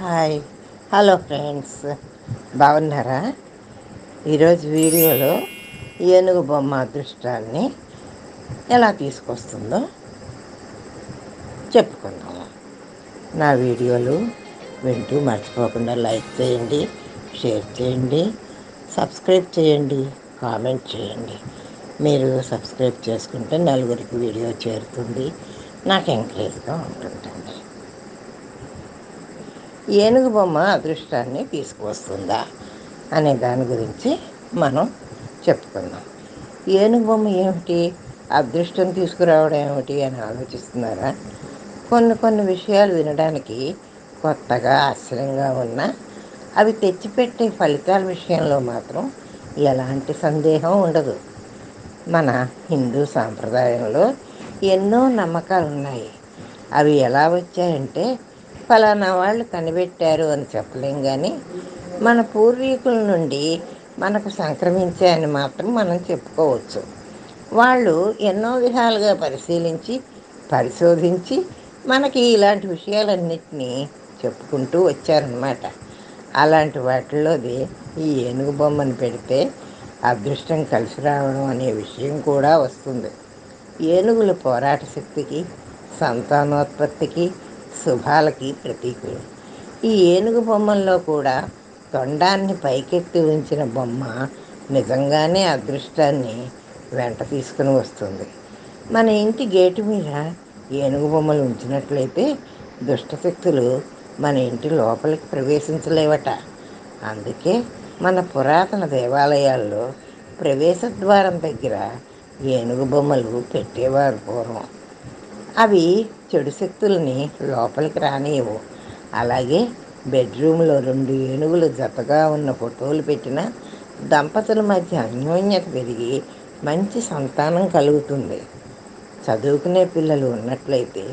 Hi, hello friends, బాగున్నారా? ఈరోజు వీడియోలో ఏనుగు బొమ్మ అదృష్టాన్ని ఎలా తీసుకొస్తుందో చెప్పుకుందాము. నా వీడియోలు వింటూ మర్చిపోకుండా లైక్ చేయండి, షేర్ చేయండి, సబ్స్క్రైబ్ చేయండి, కామెంట్ చేయండి. మీరు సబ్స్క్రైబ్ చేసుకుంటే నలుగురికి వీడియో చేరుతుంది, నాకు ఎంకరేజ్గా ఉంటుందండి. ఏనుగు బొమ్మ అదృష్టాన్ని తీసుకువస్తుందా అనే దాని గురించి మనం చెప్పుకుందాం. ఏనుగు బొమ్మ ఏమిటి, అదృష్టం తీసుకురావడం ఏమిటి అని ఆలోచిస్తున్నారా? కొన్ని విషయాలు వినడానికి కొత్తగా ఆశ్చర్యంగా ఉన్నా అవి తెచ్చిపెట్టే ఫలితాల విషయంలో మాత్రం ఎలాంటి సందేహం ఉండదు. మన హిందూ సాంప్రదాయంలో ఎన్నో నమ్మకాలు ఉన్నాయి. అవి ఎలా వచ్చాయంటే ఫలానా వాళ్ళు కనిపెట్టారు అని చెప్పలేం, కానీ మన పూర్వీకుల నుండి మనకు సంక్రమించాయని మాత్రం మనం చెప్పుకోవచ్చు. వాళ్ళు ఎన్నో విధాలుగా పరిశీలించి పరిశోధించి మనకి ఇలాంటి విషయాలన్నిటినీ చెప్పుకుంటూ వచ్చారన్నమాట. అలాంటి వాటిల్లోది ఈ ఏనుగు బొమ్మను పెడితే అదృష్టం కలిసి రావడం అనే విషయం కూడా వస్తుంది. ఏనుగుల పోరాట శక్తికి, సంతానోత్పత్తికి, శుభాలకి ప్రతీకులు. ఈ ఏనుగు బొమ్మల్లో కూడా తొండాన్ని పైకెత్తి ఉంచిన బొమ్మ నిజంగానే అదృష్టాన్ని వెంట తీసుకుని వస్తుంది. మన ఇంటి గేటు మీద ఏనుగు బొమ్మలు ఉంచినట్లయితే దుష్టశక్తులు మన ఇంటి లోపలికి ప్రవేశించలేవట. అందుకే మన పురాతన దేవాలయాల్లో ప్రవేశ ద్వారం దగ్గర ఏనుగు బొమ్మలు పెట్టేవారు పూర్వం. అవి చెడు శక్తుల్ని లోపలికి రానియవు. అలాగే బెడ్రూమ్లో 2 ఏనుగులు జతగా ఉన్న ఫోటోలు పెట్టిన దంపతుల మధ్య అన్యోన్యత పెరిగి మంచి సంతానం కలుగుతుంది. చదువుకునే పిల్లలు ఉన్నట్లయితే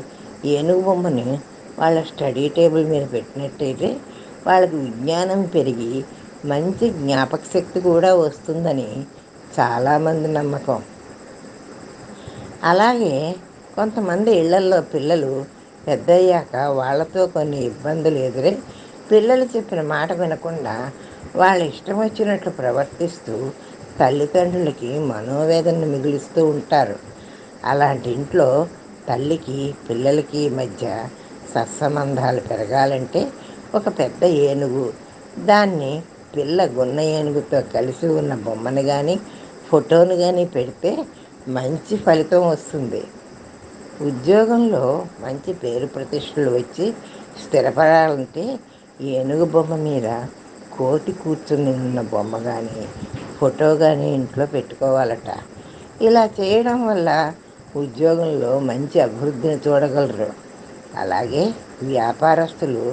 ఏనుగు బొమ్మని వాళ్ళ స్టడీ టేబుల్ మీద పెట్టినట్టయితే వాళ్ళకి విజ్ఞానం పెరిగి మంచి జ్ఞాపక శక్తి కూడా వస్తుందని చాలామంది నమ్మకం. అలాగే కొంతమంది ఇళ్లల్లో పిల్లలు పెద్దయ్యాక వాళ్ళతో కొన్ని ఇబ్బందులు ఎదురై పిల్లలు చెప్పిన మాట వినకుండా వాళ్ళ ఇష్టం వచ్చినట్లు ప్రవర్తిస్తూ తల్లిదండ్రులకి మనోవేదనను మిగులుస్తూ ఉంటారు. అలాంటి ఇంట్లో తల్లికి పిల్లలకి మధ్య సత్సంబంధాలు పెరగాలంటే ఒక పెద్ద ఏనుగు, దాన్ని పిల్ల గున్న ఏనుగుతో కలిసి ఉన్న బొమ్మను కానీ ఫోటోను కానీ పెడితే మంచి ఫలితం వస్తుంది. ఉద్యోగంలో మంచి పేరు ప్రతిష్టలు వచ్చి స్థిరపడాలంటే ఏనుగు బొమ్మ మీద కోతి కూర్చుని ఉన్న బొమ్మ కానీ ఫోటో కానీ ఇంట్లో పెట్టుకోవాలట. ఇలా చేయడం వల్ల ఉద్యోగంలో మంచి అభివృద్ధిని చూడగలరు. అలాగే వ్యాపారస్తులు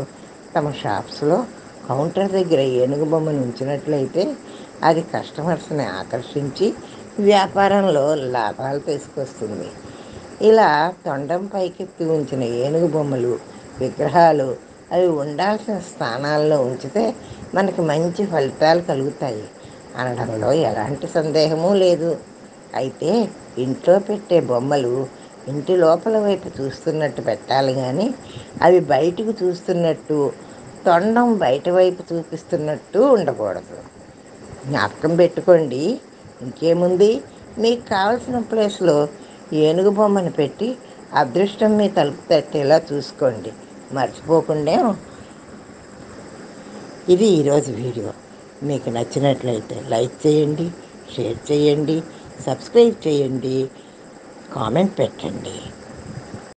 తమ షాప్స్లో కౌంటర్ దగ్గర ఏనుగు బొమ్మను ఉంచినట్లయితే అది కస్టమర్స్ని ఆకర్షించి వ్యాపారంలో లాభాలు తీసుకొస్తుంది. ఇలా తొండం పైకెత్తి ఉంచిన ఏనుగు బొమ్మలు, విగ్రహాలు అవి ఉండాల్సిన స్థానాల్లో ఉంచితే మనకి మంచి ఫలితాలు కలుగుతాయి అనడంలో ఎలాంటి సందేహమూ లేదు. అయితే ఇంట్లో పెట్టే బొమ్మలు ఇంటి లోపల వైపు చూస్తున్నట్టు పెట్టాలి, కానీ అవి బయటకు చూస్తున్నట్టు, తొండం బయట వైపు చూపిస్తున్నట్టు ఉండకూడదు. జ్ఞాపకం పెట్టుకోండి. ఇంకేముంది, మీకు కావలసిన ప్లేస్లో ఏనుగు బొమ్మను పెట్టి అదృష్టం మీ తలుపు తట్టేలా చూసుకోండి, మర్చిపోకుండా. ఇది ఈరోజు వీడియో. మీకు నచ్చినట్లయితే లైక్ చేయండి, షేర్ చేయండి, సబ్స్క్రైబ్ చేయండి, కామెంట్ పెట్టండి.